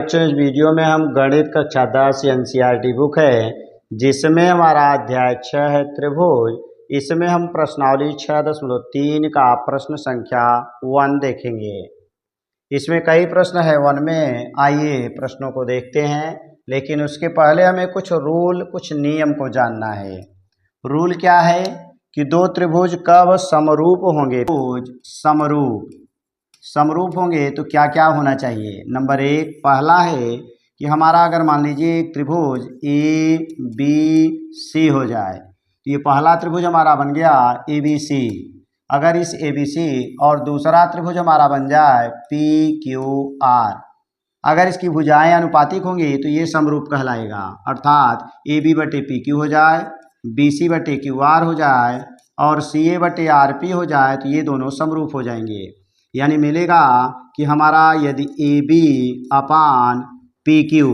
बच्चों, इस वीडियो में हम गणित कक्षा 10 एनसीईआरटी बुक है जिसमें हमारा अध्याय 6 है त्रिभुज। इसमें हम प्रश्नावली 6.3 का प्रश्न संख्या 1 देखेंगे। इसमें कई प्रश्न है 1 में। आइए प्रश्नों को देखते हैं, लेकिन उसके पहले हमें कुछ रूल, कुछ नियम को जानना है। रूल क्या है कि दो त्रिभुज कब समरूप होंगे। त्रिभुज समरूप होंगे तो क्या क्या होना चाहिए। नंबर 1 पहला है कि हमारा अगर मान लीजिए एक त्रिभुज ए बी सी हो जाए तो ये पहला त्रिभुज हमारा बन गया ए बी सी। अगर इस ए बी सी और दूसरा त्रिभुज हमारा बन जाए पी क्यू आर, अगर इसकी भुजाएं अनुपातिक होंगी तो ये समरूप कहलाएगा। अर्थात ए बी बटे पी क्यू हो जाए, बी सी बटे क्यू आर हो जाए और सी ए बटे आर पी हो जाए तो ये दोनों समरूप हो जाएंगे। यानी मिलेगा कि हमारा यदि A B upon P Q,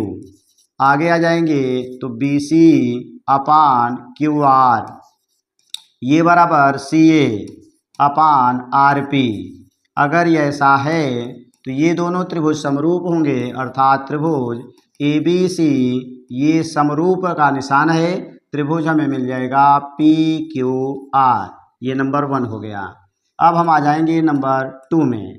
आगे आ जाएंगे तो B C upon Q R, ये बराबर सी ए अपान आर पी। अगर ये ऐसा है तो ये दोनों त्रिभुज समरूप होंगे। अर्थात त्रिभुज ए बी सी ये समरूप का निशान है। त्रिभुज हमें मिल जाएगा पी क्यू आर। ये नंबर 1 हो गया। अब हम आ जाएंगे नंबर 2 में।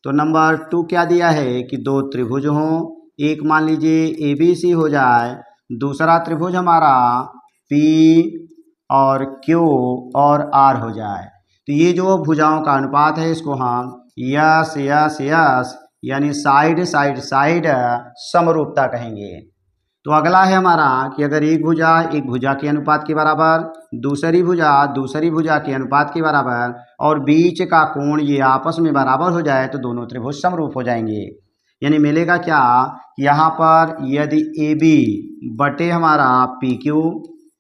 तो नंबर 2 क्या दिया है कि दो त्रिभुज हों। एक मान लीजिए ए बी सी हो जाए, दूसरा त्रिभुज हमारा पी और क्यू और आर हो जाए तो ये जो भुजाओं का अनुपात है इसको हम यस यस यस यानी साइड साइड साइड समरूपता कहेंगे। तो अगला है हमारा कि अगर एक भुजा के अनुपात के बराबर, दूसरी भुजा के अनुपात के बराबर और बीच का कोण ये आपस में बराबर हो जाए तो दोनों त्रिभुज समरूप हो जाएंगे। यानी मिलेगा क्या, यहाँ पर यदि ए बी बटे हमारा पी क्यू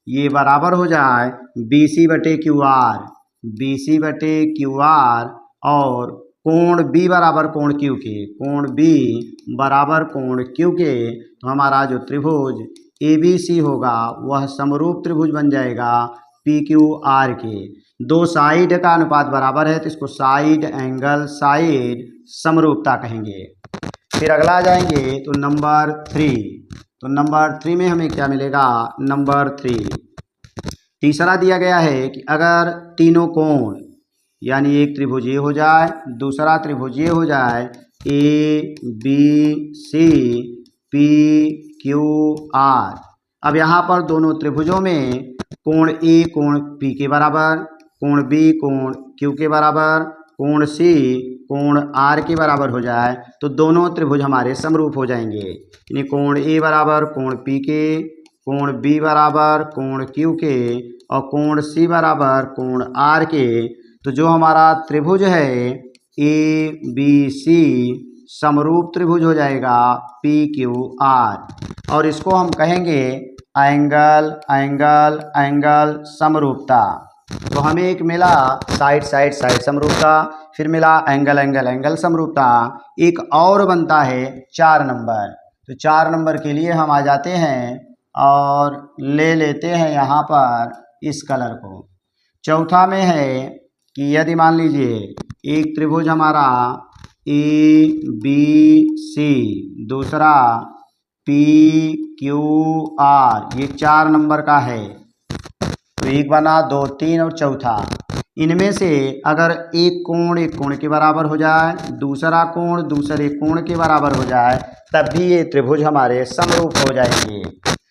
ये बराबर हो जाए बी सी बटे क्यू आर, बी सी बटे क्यू आर और कोण बी बराबर कोण क्यू के, कोण बी बराबर कोण क्यू के, तो हमारा जो त्रिभुज ए बी सी होगा वह समरूप त्रिभुज बन जाएगा पी क्यू आर के। दो साइड का अनुपात बराबर है तो इसको साइड एंगल साइड समरूपता कहेंगे। फिर अगला आ जाएंगे तो नंबर 3। तो नंबर 3 में हमें क्या मिलेगा। नंबर 3 तीसरा दिया गया है कि अगर तीनों कोण यानी एक त्रिभुज ये हो जाए, दूसरा त्रिभुज ये हो जाए A B C P Q R. अब यहाँ पर दोनों त्रिभुजों में कोण ए कोण पी के बराबर, कोण बी कोण क्यू के बराबर, कोण सी कोण आर के बराबर हो जाए तो दोनों त्रिभुज हमारे समरूप हो जाएंगे। यानी कोण ए बराबर कोण पी के, कोण बी बराबर कोण क्यू के और कोण सी बराबर कोण आर के। तो जो हमारा त्रिभुज है ए बी सी समरूप त्रिभुज हो जाएगा पी क्यू आर और इसको हम कहेंगे एंगल एंगल एंगल समरूपता। तो हमें एक मिला साइड साइड साइड समरूपता, फिर मिला एंगल एंगल एंगल समरूपता। एक और बनता है 4 नंबर। तो 4 नंबर के लिए हम आ जाते हैं और ले लेते हैं यहाँ पर इस कलर को। चौथा में है कि यदि मान लीजिए एक त्रिभुज हमारा ए बी सी, दूसरा पी क्यू आर, ये 4 नंबर का है। तो एक बना, 2, 3 और चौथा। इनमें से अगर एक कोण के बराबर हो जाए, दूसरा कोण दूसरे कोण के बराबर हो जाए तब भी ये त्रिभुज हमारे समरूप हो जाएंगे।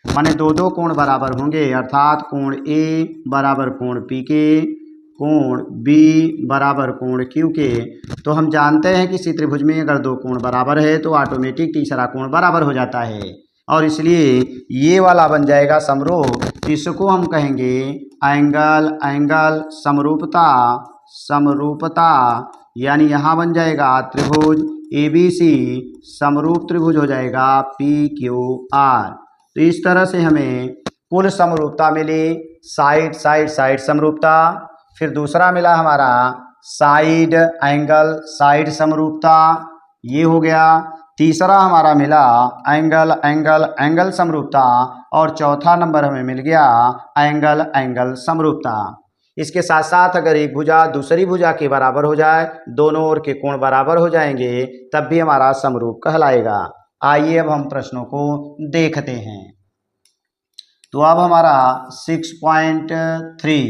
माने दो कोण बराबर होंगे। अर्थात कोण ए बराबर कोण पी के, कोण बी बराबर कोण क्यू के। तो हम जानते हैं कि इसी त्रिभुज में अगर दो कोण बराबर है तो ऑटोमेटिक तीसरा कोण बराबर हो जाता है और इसलिए ये वाला बन जाएगा समरूप। इसको हम कहेंगे एंगल एंगल समरूपता समरूपता। यानी यहाँ बन जाएगा त्रिभुज ए बी सी समरूप त्रिभुज हो जाएगा पी क्यू आर। तो इस तरह से हमें कुल समरूपता मिली साइड साइड साइड समरूपता। फिर दूसरा मिला हमारा साइड एंगल साइड समरूपता, ये हो गया। तीसरा हमारा मिला एंगल एंगल एंगल समरूपता और चौथा नंबर हमें मिल गया एंगल एंगल समरूपता। इसके साथ साथ अगर एक भुजा दूसरी भुजा के बराबर हो जाए, दोनों ओर के कोण बराबर हो जाएंगे, तब भी हमारा समरूप कहलाएगा। आइए अब हम प्रश्नों को देखते हैं। तो अब हमारा 6.3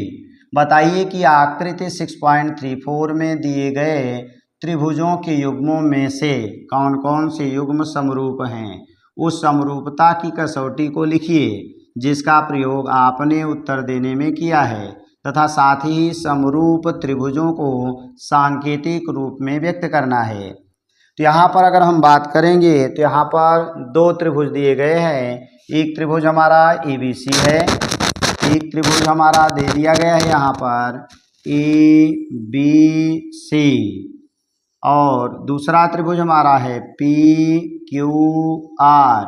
बताइए कि आकृति 6.34 में दिए गए त्रिभुजों के युग्मों में से कौन कौन से युग्म समरूप हैं। उस समरूपता की कसौटी को लिखिए जिसका प्रयोग आपने उत्तर देने में किया है तथा साथ ही समरूप त्रिभुजों को सांकेतिक रूप में व्यक्त करना है। तो यहाँ पर अगर हम बात करेंगे तो यहाँ पर दो त्रिभुज दिए गए हैं। एक त्रिभुज हमारा ABC है, एक त्रिभुज हमारा दे दिया गया है यहाँ पर ABC और दूसरा त्रिभुज हमारा है PQR।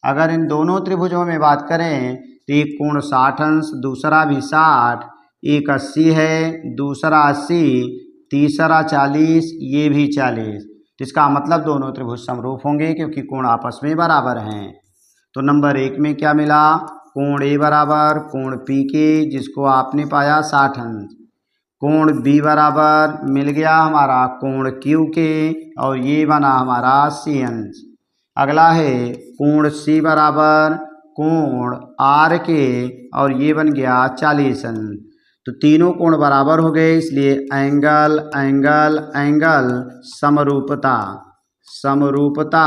अगर इन दोनों त्रिभुजों में बात करें तो एक कोण 60 अंश, दूसरा भी 60, एक 80 है, दूसरा 80, तीसरा 40, ये भी 40। तो इसका मतलब दोनों त्रिभुज समरूप होंगे क्योंकि कोण आपस में बराबर हैं। तो नंबर 1 में क्या मिला, कोण A बराबर कोण P के जिसको आपने पाया 60 अंश, कोण B बराबर मिल गया हमारा कोण Q के और ये बना हमारा 80 अंश। अगला है कोण C बराबर कोण R के और ये बन गया 40 अंश। तो तीनों कोण बराबर हो गए इसलिए एंगल एंगल एंगल समरूपता समरूपता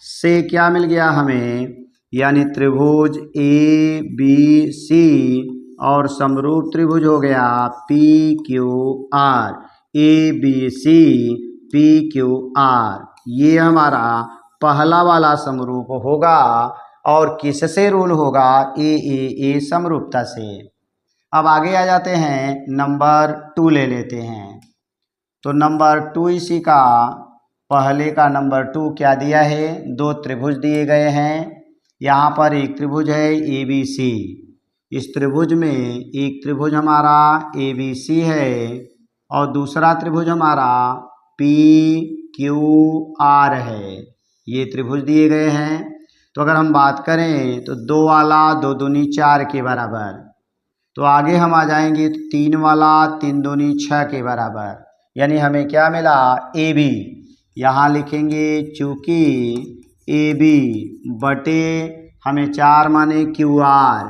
से क्या मिल गया हमें, यानी त्रिभुज ABC और समरूप त्रिभुज हो गया PQR। ABC PQR ये हमारा पहला वाला समरूप होगा और किससे रूल होगा, AAA समरूपता से। अब आगे आ जाते हैं, नंबर 2 ले लेते हैं। तो नंबर 2 इसी का पहले का नंबर 2 क्या दिया है, दो त्रिभुज दिए गए हैं। यहाँ पर एक त्रिभुज है ABC, इस त्रिभुज में एक त्रिभुज हमारा ABC है और दूसरा त्रिभुज हमारा PQR है। ये त्रिभुज दिए गए हैं। तो अगर हम बात करें तो 2 वाला 2 दूनी 4 के बराबर, तो आगे हम आ जाएंगे तो 3 वाला 3 दूनी 6 के बराबर, यानी हमें क्या मिला AB। यहाँ लिखेंगे चूँकि AB बटे हमें 4 माने QR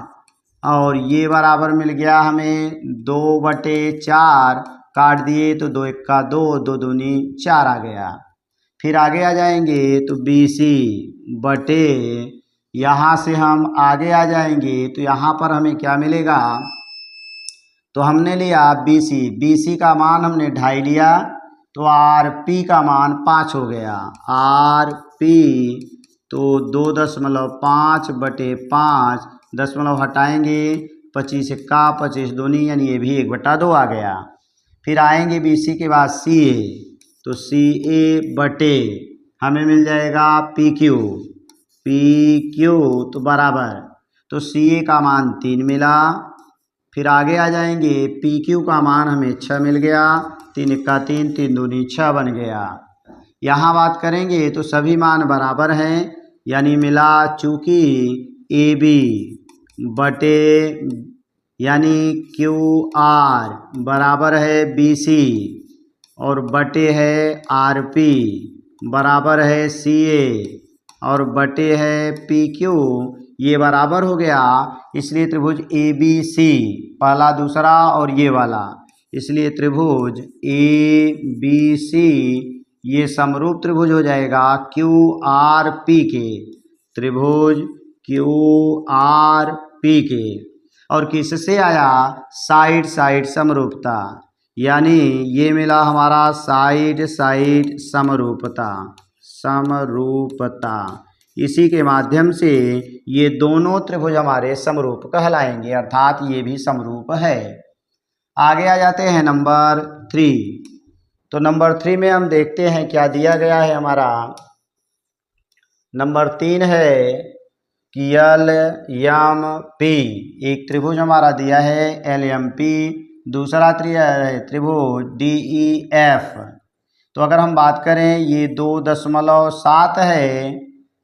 और ये बराबर मिल गया हमें 2/4, काट दिए तो 2 1 2, 2 दूनी 4 आ गया। फिर आगे आ जाएंगे तो BC बटे, यहाँ से हम आगे आ जाएंगे तो यहाँ पर हमें क्या मिलेगा, तो हमने लिया BC का मान हमने 2.5 लिया तो RP का मान 5 हो गया। RP तो 2.5/5, दशमलव हटाएंगे 25 1 25 दूनी यानी ये भी 1/2 आ गया। फिर आएंगे BC के बाद CA, तो CA बटे हमें मिल जाएगा PQ तो बराबर, तो CA का मान 3 मिला। फिर आगे आ जाएंगे PQ का मान हमें 6 मिल गया, 3 1 3, 3 दूनी 6 बन गया। यहाँ बात करेंगे तो सभी मान बराबर हैं, यानी मिला चूँकि AB बटे यानी QR बराबर है BC और बटे है RP बराबर है CA और बटे है PQ, ये बराबर हो गया। इसलिए त्रिभुज ABC पहला दूसरा और ये वाला, इसलिए त्रिभुज ABC ये समरूप त्रिभुज हो जाएगा QRP के, त्रिभुज QRP के। और किससे आया, साइड साइड समरूपता, यानी ये मिला हमारा साइड साइड समरूपता। इसी के माध्यम से ये दोनों त्रिभुज हमारे समरूप कहलाएंगे, अर्थात ये भी समरूप है। आगे आ जाते हैं नंबर 3। तो नंबर 3 में हम देखते हैं क्या दिया गया है हमारा। नंबर 3 है कि LMP, एक त्रिभुज हमारा दिया है LMP, दूसरा त्रिभुज DEF। तो अगर हम बात करें ये 2.7 है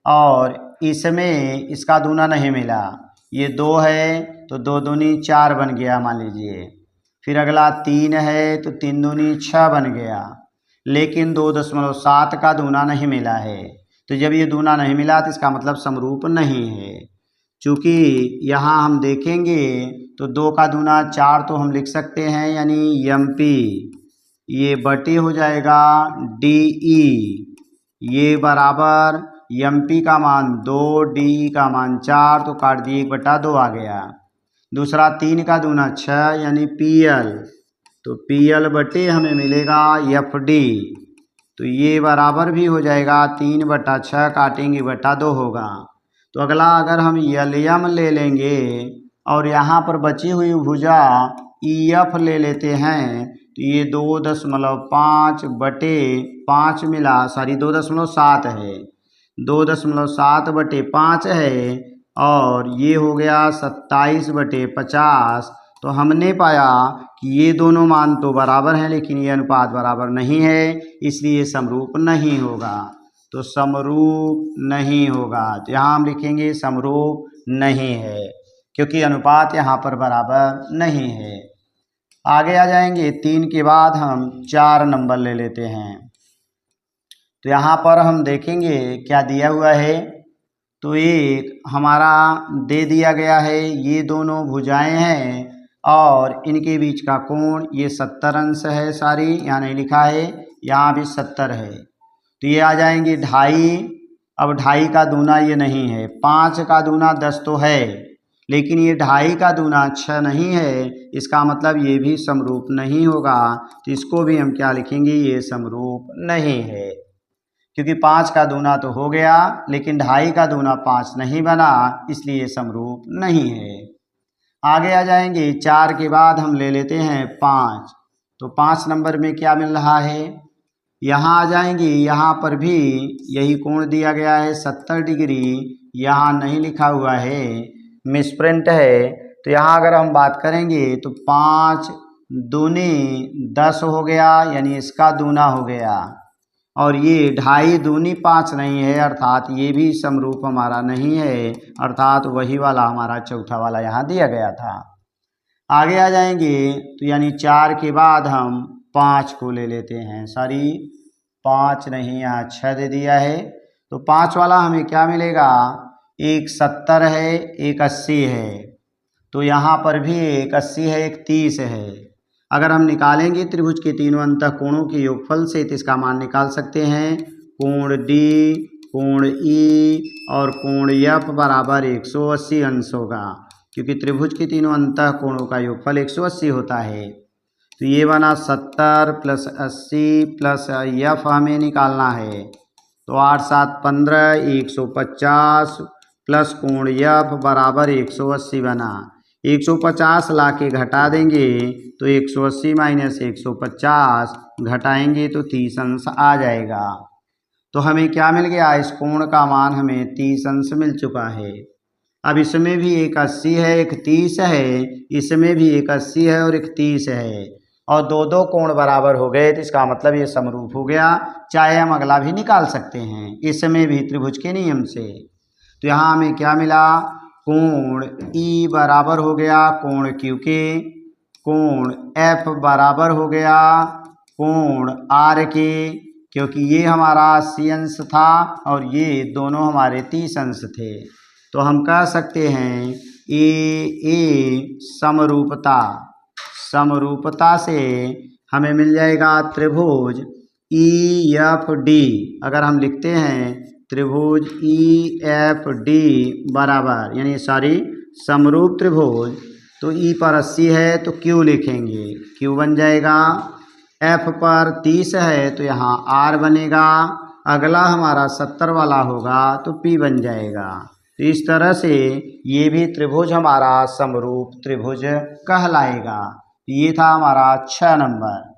और इसमें इसका दूना नहीं मिला, ये 2 है तो 2 दूनी 4 बन गया मान लीजिए। फिर अगला 3 है तो 3 दूनी 6 बन गया, लेकिन 2.7 का दूना नहीं मिला है। तो जब ये दूना नहीं मिला तो इसका मतलब समरूप नहीं है। चूँकि यहाँ हम देखेंगे तो 2 का दूना 4 तो हम लिख सकते हैं, यानी MP, ये बटे हो जाएगा DE, ये बराबर MP का मान 2, DE का मान 4, तो काट दिए 1/2 आ गया। दूसरा 3 का दूना 6 यानी PL, तो PL बटे हमें मिलेगा FD, तो ये बराबर भी हो जाएगा 3/6, काटेंगे 1/2 होगा। तो अगला अगर हम LM ले लेंगे और यहाँ पर बची हुई भुजा EF ले लेते हैं, तो ये 2.5/5 मिला, 2.7 है, 2.7/5 है, और ये हो गया 27/50। तो हमने पाया कि ये दोनों मान तो बराबर हैं, लेकिन ये अनुपात बराबर नहीं है, इसलिए समरूप नहीं होगा। तो समरूप नहीं होगा, तो यहाँ हम लिखेंगे समरूप नहीं है, क्योंकि अनुपात यहाँ पर बराबर नहीं है। आगे आ जाएंगे, 3 के बाद हम 4 नंबर ले लेते हैं। तो यहाँ पर हम देखेंगे क्या दिया हुआ है। तो एक हमारा दे दिया गया है, ये दोनों भुजाएं हैं और इनके बीच का कोण ये 70 अंश है सारी, यहाँ नहीं लिखा है, यहाँ भी 70 है। तो ये आ जाएंगे 2.5। अब 2.5 का दूना ये नहीं है, 5 का दूना 10 तो है, लेकिन ये 2.5 का दूना 6 नहीं है, इसका मतलब ये भी समरूप नहीं होगा। तो इसको भी हम क्या लिखेंगे, ये समरूप नहीं है, क्योंकि 5 का दूना तो हो गया, लेकिन 2.5 का दूना 5 नहीं बना, इसलिए समरूप नहीं है। आगे आ जाएंगे, 4 के बाद हम ले लेते हैं 5। तो 5 नंबर में क्या मिल रहा है, यहाँ आ जाएंगे, यहाँ पर भी यही कोण दिया गया है 70 डिग्री, यहाँ नहीं लिखा हुआ है, मिसप्रिंट है। तो यहाँ अगर हम बात करेंगे तो 5 दूनी 10 हो गया, यानी इसका दूना हो गया, और ये 2.5 दूनी 5 नहीं है, अर्थात ये भी समरूप हमारा नहीं है, अर्थात वही वाला हमारा चौथा वाला यहाँ दिया गया था। आगे आ जाएंगे, तो यानी 4 के बाद हम 5 को ले लेते हैं, 5 नहीं, यहाँ 6 दे दिया है। तो 5 वाला हमें क्या मिलेगा, एक 70 है, एक 80 है, तो यहाँ पर भी एक 80 है, एक 30 है। अगर हम निकालेंगे त्रिभुज के तीनों अंतः कोणों के योगफल से, तो इसका मान निकाल सकते हैं। कोण D, कोण E और कोण F बराबर 180 अंश होगा, क्योंकि त्रिभुज के तीनों अंतः कोणों का योगफल 180 होता है। तो ये बना 70 + 80 + F हमें निकालना है, तो 8 × 7 = 15, 150 प्लस कोण F बराबर 180 बना। 150 ला के घटा देंगे तो 180 - 150 घटाएंगे तो 30 अंश आ जाएगा। तो हमें क्या मिल गया, इस कोण का मान हमें 30 अंश मिल चुका है। अब इसमें भी एक 80 है, एक 30 है, इसमें भी एक 80 है और एक 30 है, और दो कोण बराबर हो गए, तो इसका मतलब ये समरूप हो गया। चाहे हम अगला भी निकाल सकते हैं, इसमें भी त्रिभुज के नियम से। तो यहाँ हमें क्या मिला, कोण E बराबर हो गया कोण Q के, कोण F बराबर हो गया कोण R के, क्योंकि ये हमारा 80 अंश था और ये दोनों हमारे 30 अंश थे। तो हम कह सकते हैं ए समरूपता से हमें मिल जाएगा त्रिभुज EFD। अगर हम लिखते हैं त्रिभुज EFD बराबर, यानी समरूप त्रिभुज, तो E पर 80 है तो Q लिखेंगे, Q बन जाएगा। F पर 30 है तो यहाँ R बनेगा। अगला हमारा 70 वाला होगा तो P बन जाएगा। तो इस तरह से ये भी त्रिभुज हमारा समरूप त्रिभुज कहलाएगा। ये था हमारा 6 नंबर।